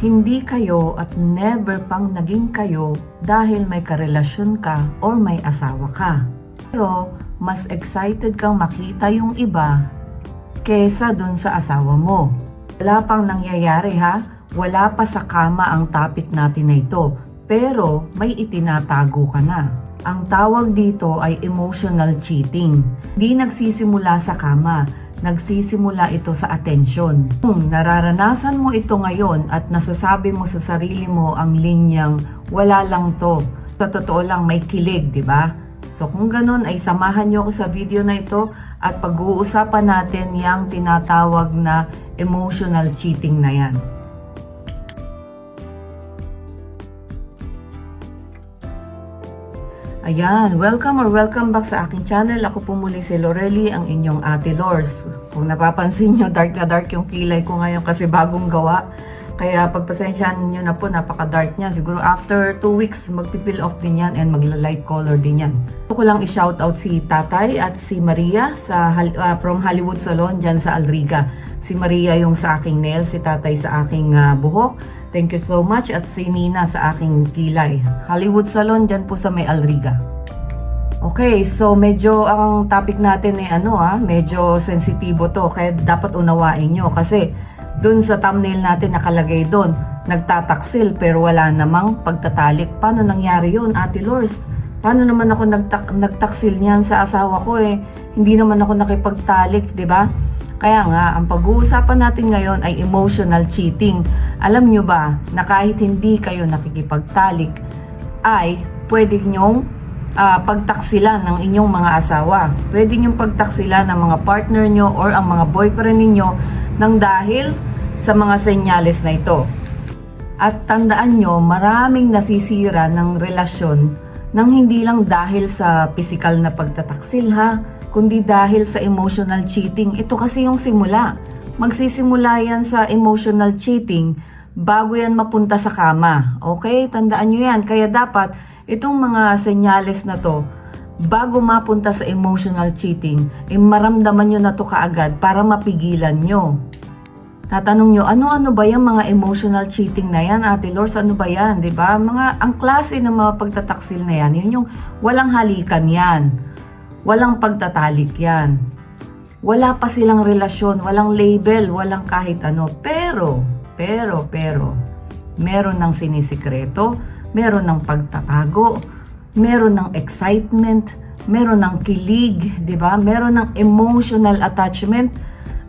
Hindi kayo at never pang naging kayo dahil may karelasyon ka or may asawa ka. Pero mas excited kang makita yung iba kesa dun sa asawa mo. Wala pang nangyayari ha, wala pa sa kama ang topic natin na ito, pero may itinatago ka na. Ang tawag dito ay emotional cheating. Di nagsisimula sa kama, nagsisimula ito sa atensyon. Kung nararanasan mo ito ngayon at nasasabi mo sa sarili mo ang linyang wala lang to, sa totoo lang may kilig, di ba? So kung ganun ay samahan niyo ako sa video na ito at pag-uusapan natin yung tinatawag na emotional cheating na yan. Ayan, welcome back sa aking channel. Ako po muli si Lorely, ang inyong Ate Lors. Kung napapansin nyo, dark na dark yung kilay ko ngayon kasi bagong gawa. Kaya pagpasensyahan nyo na po, napaka-dark niya. Siguro after 2 weeks, magpipil off din yan and magla-light color din yan. Gusto ko lang i-shoutout si Tatay at si Maria from Hollywood Salon dyan sa Alriga. Si Maria yung sa aking nails, si Tatay sa aking buhok. Thank you so much. At si Nina sa aking kilay. Hollywood Salon dyan po sa may Alriga. Okay, so medyo ang topic natin ay medyo sensitibo to. Kaya dapat unawain nyo kasi dun sa thumbnail natin nakalagay dun, nagtataksil pero wala namang pagtatalik. Paano nangyari yun, Ate Lors? Paano naman ako nagtaksil niyan sa asawa ko eh? Hindi naman ako nakipagtalik, di ba? Kaya nga, ang pag-uusapan natin ngayon ay emotional cheating. Alam nyo ba na kahit hindi kayo nakikipagtalik, ay pwede nyong pagtaksilan ng inyong mga asawa. Pwede nyong pagtaksilan ng mga partner nyo or ang mga boyfriend ninyo nang dahil sa mga senyales na ito. At tandaan nyo, maraming nasisira ng relasyon nang hindi lang dahil sa physical na pagtataksil ha, kundi dahil sa emotional cheating. Ito kasi yung simula. Magsisimula yan sa emotional cheating bago yan mapunta sa kama. Okay? Tandaan nyo yan. Kaya dapat itong mga senyales na to, bago mapunta sa emotional cheating, maramdaman nyo na to kaagad para mapigilan nyo. Tatanong nyo, ano-ano ba yung mga emotional cheating na yan, Ate Lors? Ano ba yan? Diba? Ang klase ng mga pagtataksil na yan, yun yung walang halikan yan. Walang pagtatalik yan. Wala pa silang relasyon, walang label, walang kahit ano. Pero, meron ng sinisikreto, meron ng pagtatago, meron ng excitement, meron ng kilig, di ba? Meron ng emotional attachment,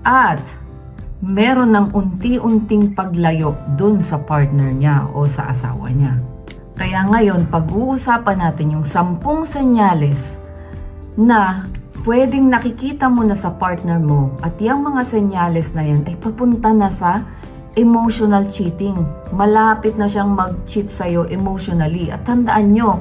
at meron ng unti-unting paglayo dun sa partner niya o sa asawa niya. Kaya ngayon, pag-uusapan natin yung 10 senyales na pwedeng nakikita mo na sa partner mo at yung mga senyales na yan ay papunta na sa emotional cheating. Malapit na siyang mag-cheat sa'yo emotionally. At tandaan nyo,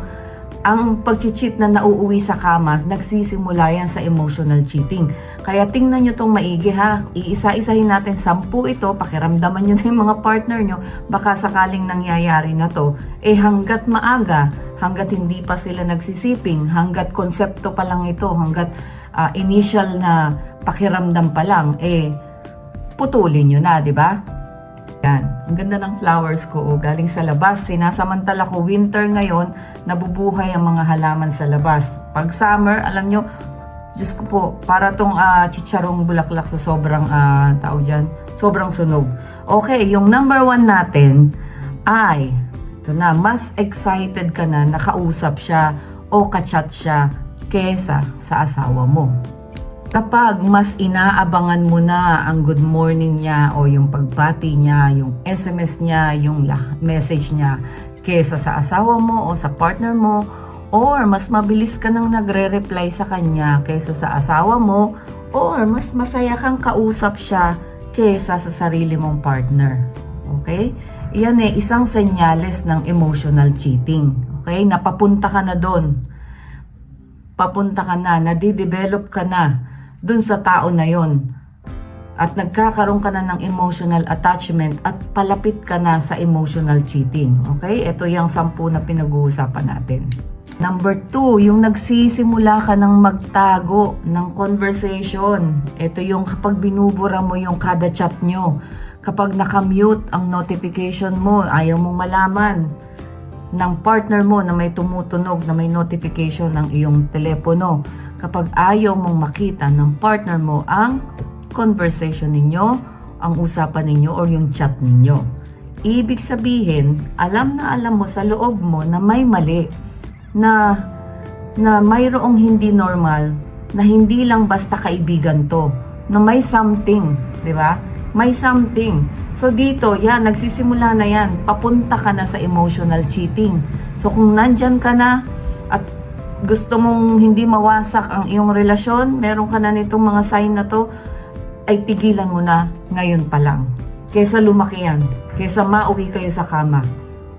ang pag-cheat na nauuwi sa kama, nagsisimula yan sa emotional cheating. Kaya tingnan nyo itong maigi ha. Iisa-isahin natin 10 ito, pakiramdaman nyo na yung mga partner nyo, baka sakaling nangyayari na to. Hanggat maaga, hanggat hindi pa sila nagsisiping, hanggat konsepto pa lang ito, hanggat initial na pakiramdam pa lang, putulin nyo na, di ba? Yan. Ang ganda ng flowers ko, galing sa labas. Sinasamantala ko winter ngayon, nabubuhay ang mga halaman sa labas. Pag summer, alam nyo, Diyos ko po, para tong chicharong bulaklak sa sobrang sobrang sunog. Okay, yung number 1 natin ay ito na, mas excited ka na nakausap siya o kachat siya kesa sa asawa mo. Kapag mas inaabangan mo na ang good morning niya o yung pagbati niya, yung SMS niya, yung message niya kesa sa asawa mo o sa partner mo, or mas mabilis ka nang nagre-reply sa kanya kesa sa asawa mo, or mas masaya kang kausap siya kesa sa sarili mong partner. Okay? Iyan isang senyales ng emotional cheating. Okay? Napapunta ka na doon. Papunta ka na, nadidevelop ka na dun sa tao na yon. At nagkakaroon ka na ng emotional attachment at palapit ka na sa emotional cheating. Okay? Ito yung 10 na pinag-uusapan natin. Number 2, yung nagsisimula ka ng magtago ng conversation. Ito yung kapag binubura mo yung kada chat nyo, Kapag nakamute ang notification mo, ayaw mong malaman ng partner mo na may tumutunog, na may notification ng iyong telepono. Kapag ayaw mong makita ng partner mo ang conversation ninyo, ang usapan ninyo or yung chat ninyo. Ibig sabihin, alam na alam mo sa loob mo na may mali, na mayroong hindi normal, na hindi lang basta kaibigan to, na may something, di ba? May something. So dito, yan, nagsisimula na yan. Papunta ka na sa emotional cheating. So kung nandyan ka na at gusto mong hindi mawasak ang iyong relasyon, meron ka na nitong mga sign na to, ay tigilan mo na ngayon pa lang. Kesa lumaki yan. Kesa mauwi kayo sa kama.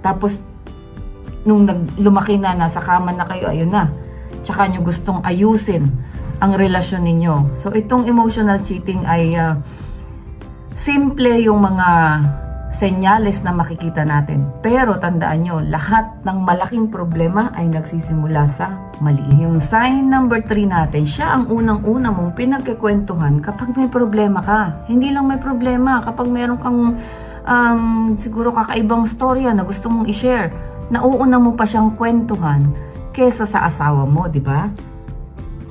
Tapos, nung lumaki na, nasa kama na kayo, ayun na. Tsaka nyo gustong ayusin ang relasyon ninyo. So itong emotional cheating ay simple yung mga senyales na makikita natin. Pero tandaan nyo, lahat ng malaking problema ay nagsisimula sa mali. Yung sign number 3 natin, siya ang unang-una mong pinagkikwentuhan kapag may problema ka. Hindi lang may problema, kapag meron kang siguro kakaibang storya na gusto mong i-share, nauuna mo pa siyang kwentuhan kesa sa asawa mo, di ba?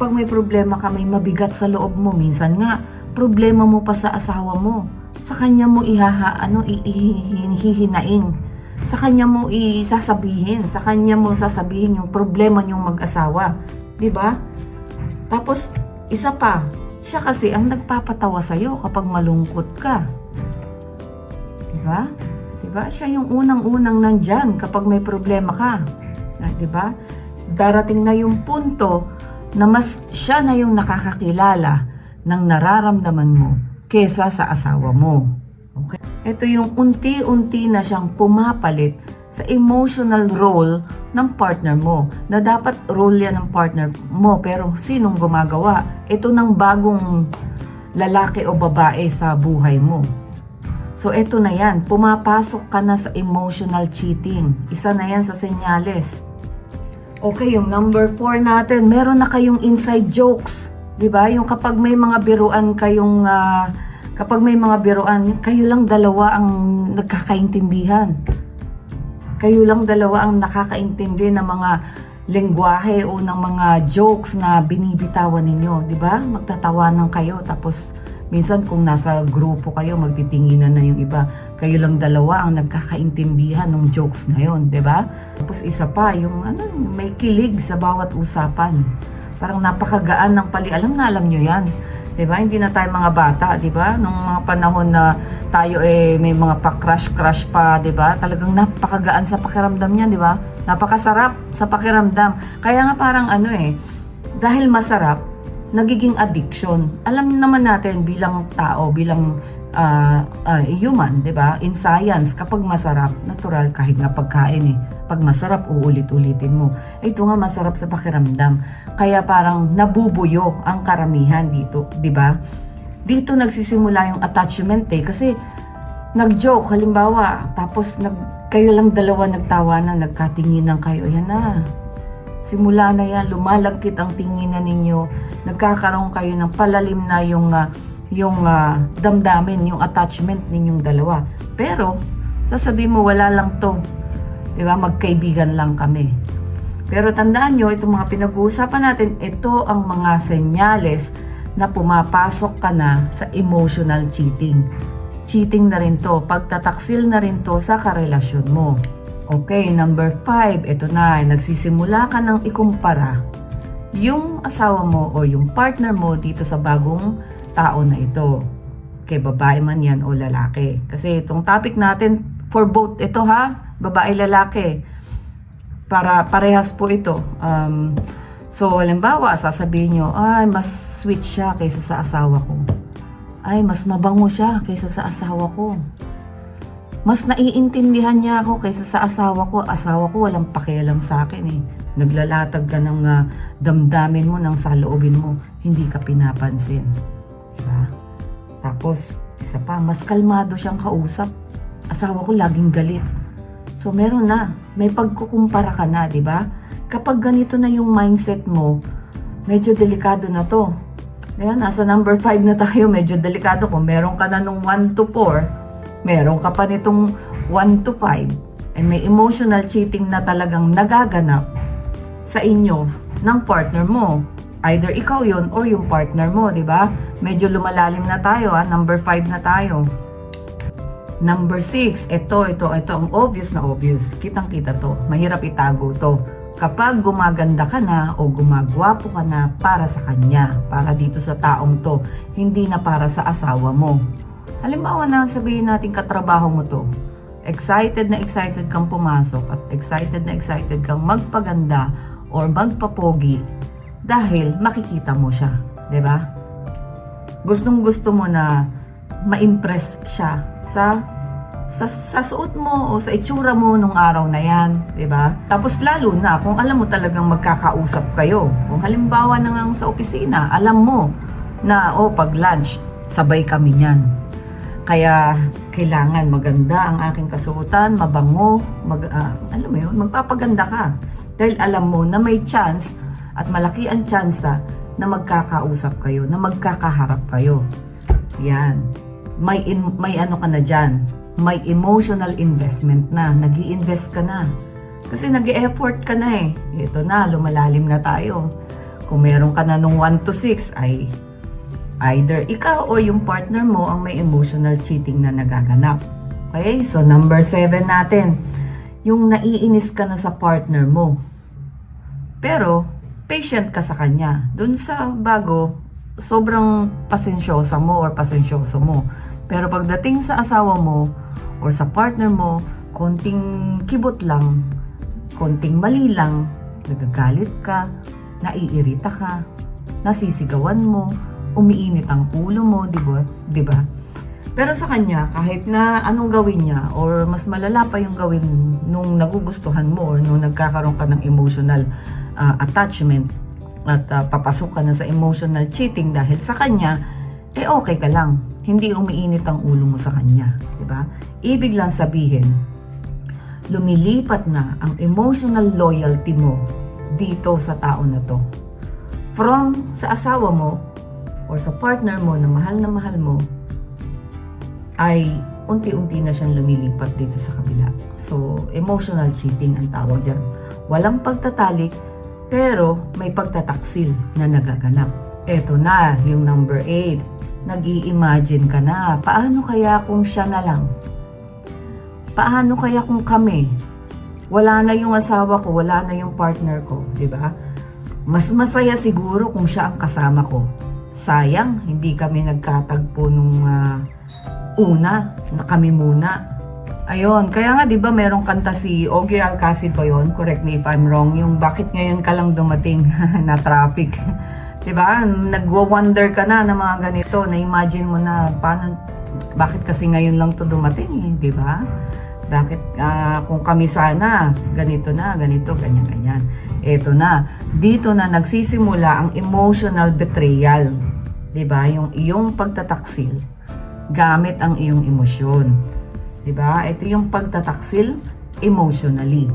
Pag may problema ka, may mabigat sa loob mo, minsan nga, problema mo pa sa asawa mo. Sa kanya mo hihinaing. Sa kanya mo isasabihin. Sa kanya mo sasabihin yung problema niyong mag-asawa. Diba? Tapos, isa pa, siya kasi ang nagpapatawa sa'yo kapag malungkot ka. Diba? Diba? Siya yung unang-unang nandyan kapag may problema ka. Diba? Darating na yung punto na mas siya na yung nakakakilala ng nararamdaman mo kesa sa asawa mo. Okay? Ito yung unti-unti na siyang pumapalit sa emotional role ng partner mo. Na dapat role yan ng partner mo, pero sinong gumagawa? Ito ng bagong lalaki o babae sa buhay mo. So ito na yan, pumapasok ka na sa emotional cheating. Isa na yan sa senyales. Okay, yung number 4 natin, meron na kayong inside jokes. 'Di ba? Yung kapag may mga biruan kayong kayo lang dalawa ang nagkakaintindihan. Kayo lang dalawa ang nakakaintindi ng mga lengguwahe o ng mga jokes na binibitawan ninyo, 'di ba? Magtatawanan kayo tapos minsan kung nasa grupo kayo magtitinginan na yung iba. Kayo lang dalawa ang nagkakaintindihan ng jokes na 'yon, 'di ba? Tapos isa pa yung may kilig sa bawat usapan. Parang napakagaan ng alam nyo yan. Diba? Hindi na tayo mga bata, diba? Nung mga panahon na tayo may mga pa-crush pa, diba? Talagang napakagaan sa pakiramdam niyan, diba? Napakasarap sa pakiramdam. Kaya nga parang dahil masarap, nagiging addiction. Alam naman natin bilang tao, bilang human, diba? In science, kapag masarap, natural kahit nga pagkain Pag masarap, uulit-ulitin mo. Ito nga masarap sa pakiramdam. Kaya parang nabubuyo ang karamihan dito, di ba? Dito nagsisimula yung attachment kasi nag-joke, halimbawa, tapos kayo lang dalawa nagtawanan, nagkatinginan kayo, ayan na. Simula na yan, lumalagkit ang tinginan ninyo, nagkakaroon kayo ng palalim na yung damdamin, yung attachment ninyong dalawa. Pero, sasabihin mo, wala lang to. Diba? Magkaibigan lang kami. Pero tandaan nyo, itong mga pinag-uusapan natin, ito ang mga senyales na pumapasok ka na sa emotional cheating. Cheating na rin to. Pagtataksil na rin to sa karelasyon mo. Okay, number 5, ito na. Nagsisimula ka ng ikumpara yung asawa mo o yung partner mo dito sa bagong tao na ito. Kay babae man yan o lalaki. Kasi itong topic natin, for both ito babae, lalaki. Para parehas po ito. So, halimbawa, sasabihin nyo, ay, mas sweet siya kaysa sa asawa ko. Ay, mas mabango siya kaysa sa asawa ko. Mas naiintindihan niya ako kaysa sa asawa ko. Asawa ko walang pakialam sa akin Naglalatag ka ng damdamin mo, ng saloobin mo. Hindi ka pinapansin. Diba? Tapos, isa pa, mas kalmado siyang kausap. Asawa ko laging galit. So, meron na. May pagkukumpara ka na, di ba? Kapag ganito na yung mindset mo, medyo delikado na to. Ayan, nasa number 5 na tayo. Medyo delikado. Kung meron ka na nung 1 to 4, Meron ka pa nitong 1 to 5, may emotional cheating na talagang nagaganap sa inyo ng partner mo. Either ikaw yon or yung partner mo, di ba? Medyo lumalalim na tayo, number 5 na tayo. Number 6, ito ang obvious na obvious. Kitang-kita to. Mahirap itago to. Kapag gumaganda ka na o gumagwapo ka na para sa kanya, para dito sa taong to, hindi na para sa asawa mo. Halimbawa na sabihin natin katrabaho mo to. Excited na excited kang pumasok at excited na excited kang magpaganda or magpapogi dahil makikita mo siya, 'di ba? Gustong-gusto mo na ma-impress siya sa suot mo o sa itsura mo nung araw na 'yan, 'di ba? Tapos lalo na kung alam mo talagang magkakausap kayo. Kung halimbawa na nga sa opisina, alam mo na pag lunch sabay kami niyan. Kaya kailangan maganda ang aking kasuotan, mabango, alam mo yun, magpapaganda ka. Dahil alam mo na may chance at malaki ang tsansa na magkakausap kayo, na magkakaharap kayo. Yan. May ano ka na dyan. May emotional investment na. Nag-i-invest ka na. Kasi nag-e-effort ka na eh. Ito na, lumalalim na tayo. Kung meron ka na nung 1 to 6 ay either ikaw or yung partner mo ang may emotional cheating na nagaganap. Okay? So, number 7 natin. Yung naiinis ka na sa partner mo. Pero, patient ka sa kanya. Dun sa bago, sobrang pasensyosa mo or pasensyoso mo. Pero pagdating sa asawa mo or sa partner mo, konting kibot lang, konting mali lang, nagagalit ka, naiirita ka, nasisigawan mo, umiinit ang ulo mo, di ba? Pero sa kanya, kahit na anong gawin niya or mas malala pa yung gawin nung nagugustuhan mo or nung nagkakaroon ka ng emotional attachment at papasok ka na sa emotional cheating dahil sa kanya, okay ka lang. Hindi umiinit ang ulo mo sa kanya, di ba? Ibig lang sabihin, lumilipat na ang emotional loyalty mo dito sa tao na to. From sa asawa mo or sa partner mo na mahal mo, ay unti-unti na siyang lumilipat dito sa kabila. So, emotional cheating ang tawag dyan. Walang pagtatalik, pero may pagtataksil na nagaganap. Eto na, yung number 8. Nag-i-imagine ka na, paano kaya kung siya na lang? Paano kaya kung kami? Wala na yung asawa ko, wala na yung partner ko, di ba? Mas masaya siguro kung siya ang kasama ko. Sayang, hindi kami nagkatagpo nung una, na kami muna. Ayun, kaya nga 'di ba merong kanta si Ogie Alcacid ba 'yon? Correct me if I'm wrong. Yung bakit ngayon ka lang dumating na traffic. 'Di ba? Nagwo-wonder ka na ng mga ganito, na imagine mo na bakit kasi ngayon lang 'to dumating, 'di ba? Bakit kung kami sana ganito na, ganito, ganyan. Eto na, dito na nagsisimula ang emotional betrayal. 'Di ba? Yung iyong pagtataksil gamit ang iyong emosyon. 'Di ba? Ito yung pagtataksil emotionally.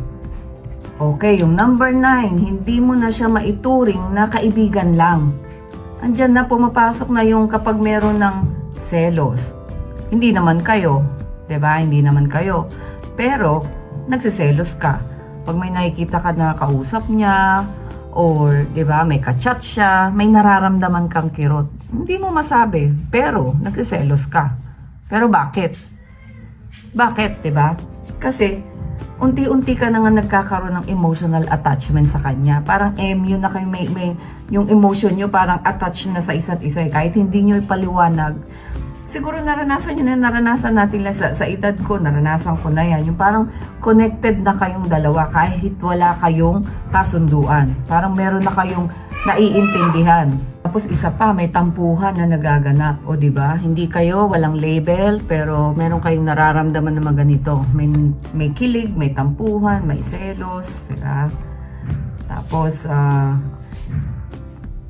Okay, yung number 9, hindi mo na siya maituring na kaibigan lang. Andiyan na pumapasok na yung kapag meron ng selos. Hindi naman kayo, 'di ba? Hindi naman kayo. Pero nagseselos ka. Pag may nakikita ka na kausap niya or 'di ba, may ka-chat siya, may nararamdaman kang kirot. Hindi mo masabi, pero nagseselos ka. Pero bakit? Bakit, 'di ba? Kasi unti-unti ka na nga nagkakaroon ng emotional attachment sa kanya. Parang MU na kayo, may yung emotion nyo parang attached na sa isa't isa. Kahit hindi nyo ipaliwanag. Siguro naranasan natin lang sa edad ko, naranasan ko na yan. Yung parang connected na kayong dalawa kahit wala kayong kasunduan. Parang meron na kayong naiintindihan. Tapos isa pa, may tampuhan na nagaganap. O diba? Hindi kayo, walang label, pero meron kayong nararamdaman na mga ganito. May kilig, may tampuhan, may selos, diba? Tapos,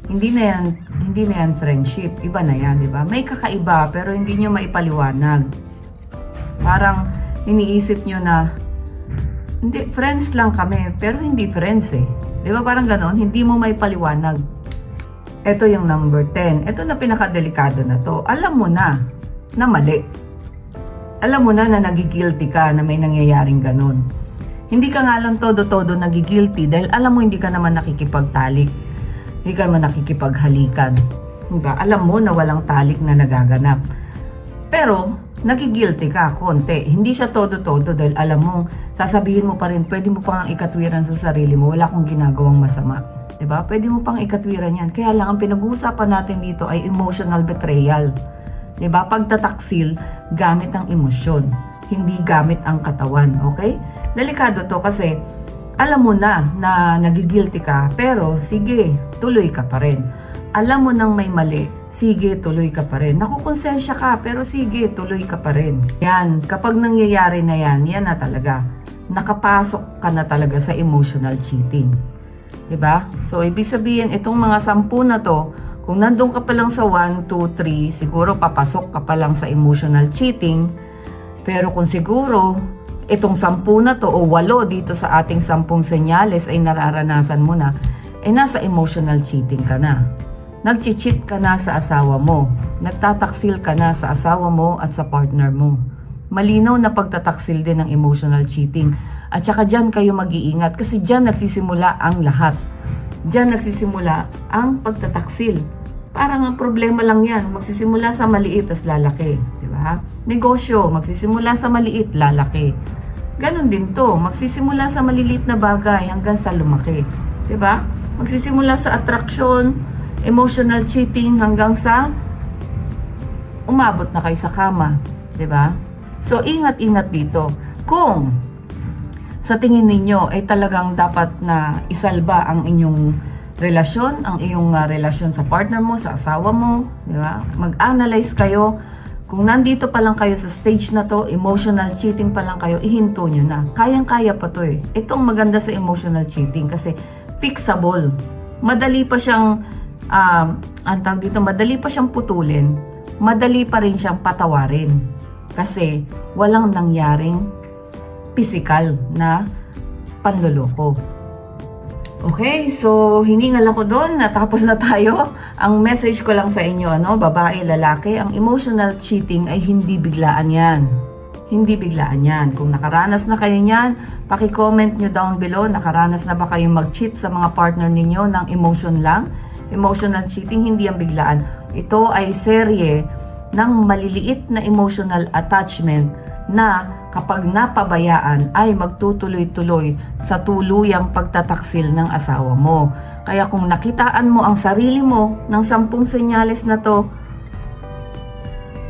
hindi na yan friendship. Iba na yan, diba? May kakaiba, pero hindi nyo maipaliwanag. Parang, iniisip nyo na, hindi, friends lang kami, pero hindi friends eh. Diba parang ganon? Hindi mo maipaliwanag. Ito yung number 10. Ito na pinakadelikado na to. Alam mo na mali. Alam mo na nagigilty ka na may nangyayaring ganun. Hindi ka nga lang todo-todo nagigilty dahil alam mo hindi ka naman nakikipagtalik. Hindi ka naman nakikipaghalikan. Diba? Alam mo na walang talik na nagaganap. Pero, nagigilty ka konti. Hindi siya todo-todo dahil alam mo, sasabihin mo pa rin, pwede mo pang ikatwiran sa sarili mo, wala akong ginagawang masama. Diba? Pwede mo pang ikatwiran yan. Kaya lang, ang pinag-uusapan natin dito ay emotional betrayal. Diba? Pagtataksil, gamit ang emosyon. Hindi gamit ang katawan. Okay? Delikado to kasi, alam mo na nagigilty ka, pero sige, tuloy ka pa rin. Alam mo nang may mali, sige, tuloy ka pa rin. Nakukonsensya ka, pero sige, tuloy ka pa rin. Yan, kapag nangyayari na yan na talaga. Nakapasok ka na talaga sa emotional cheating. Diba? So, ibig sabihin, itong mga 10 na to, kung nandun ka pa lang sa 1, 2, 3, siguro papasok ka pa lang sa emotional cheating. Pero kung siguro, itong 10 na to o 8 dito sa ating 10 senyales ay nararanasan mo na, nasa emotional cheating ka na. Nag-cheat ka na sa asawa mo. Nagtataksil ka na sa asawa mo at sa partner mo. Malinaw na pagtataksil din ng emotional cheating. At saka dyan kayo mag-iingat kasi dyan nagsisimula ang lahat. Dyan nagsisimula ang pagtataksil. Parang ang problema lang yan. Magsisimula sa maliit as lalaki. Diba? Negosyo, magsisimula sa maliit, lalaki. Ganon din to. Magsisimula sa maliliit na bagay hanggang sa lumaki. Diba? Magsisimula sa attraction, emotional cheating hanggang sa umabot na kayo sa kama. Diba? So, ingat-ingat dito. Kung sa tingin ninyo ay talagang dapat na isalba ang inyong relasyon, ang iyong relasyon sa partner mo, sa asawa mo, diba? Mag-analyze kayo. Kung nandito pa lang kayo sa stage na to, emotional cheating pa lang kayo, ihinto nyo na. Kayang-kaya pa to eh. Itong maganda sa emotional cheating kasi fixable. Madali pa siyang madali pa siyang putulin, madali pa rin siyang patawarin kasi walang nangyaring physical na panloloko. Okay, so hiningal ako doon, natapos na tayo. Ang message ko lang sa inyo, babae, lalaki, ang emotional cheating ay hindi biglaan yan. Hindi biglaan yan. Kung nakaranas na kayo niyan, paki-comment nyo down below, nakaranas na ba kayong mag-cheat sa mga partner ninyo ng emotion lang? Emotional cheating, hindi ang biglaan. Ito ay serye ng maliliit na emotional attachment na kapag napabayaan ay magtutuloy-tuloy sa tuluyang pagtataksil ng asawa mo. Kaya kung nakitaan mo ang sarili mo ng 10 senyales na to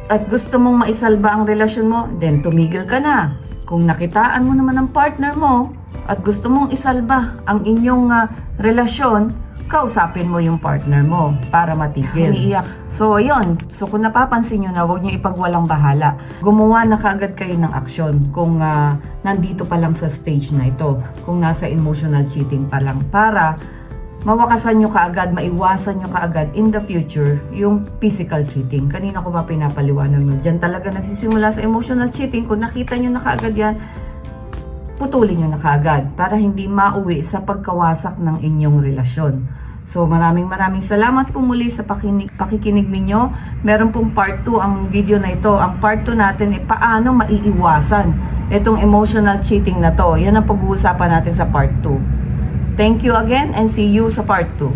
at gusto mong maisalba ang relasyon mo, then tumigil ka na. Kung nakitaan mo naman ang partner mo at gusto mong isalba ang inyong relasyon, kausapin mo yung partner mo para matigil. Umiiyak. So, ayun. So, kung napapansin nyo na, huwag nyo ipagwalang bahala. Gumawa na kaagad kayo ng aksyon kung nandito pa lang sa stage na ito. Kung nasa emotional cheating pa lang. Para mawakasan nyo kaagad, maiwasan nyo kaagad in the future yung physical cheating. Kanina ko ba pinapaliwanag nyo? Diyan talaga nagsisimula sa emotional cheating. Kung nakita nyo na kaagad yan, putulin nyo na kaagad para hindi mauwi sa pagkawasak ng inyong relasyon. So maraming salamat po muli sa pakikinig ninyo. Meron pong part 2 ang video na ito. Ang part 2 natin ay paano maiiwasan itong emotional cheating na to. Yan ang pag-uusapan natin sa part 2. Thank you again and see you sa part 2.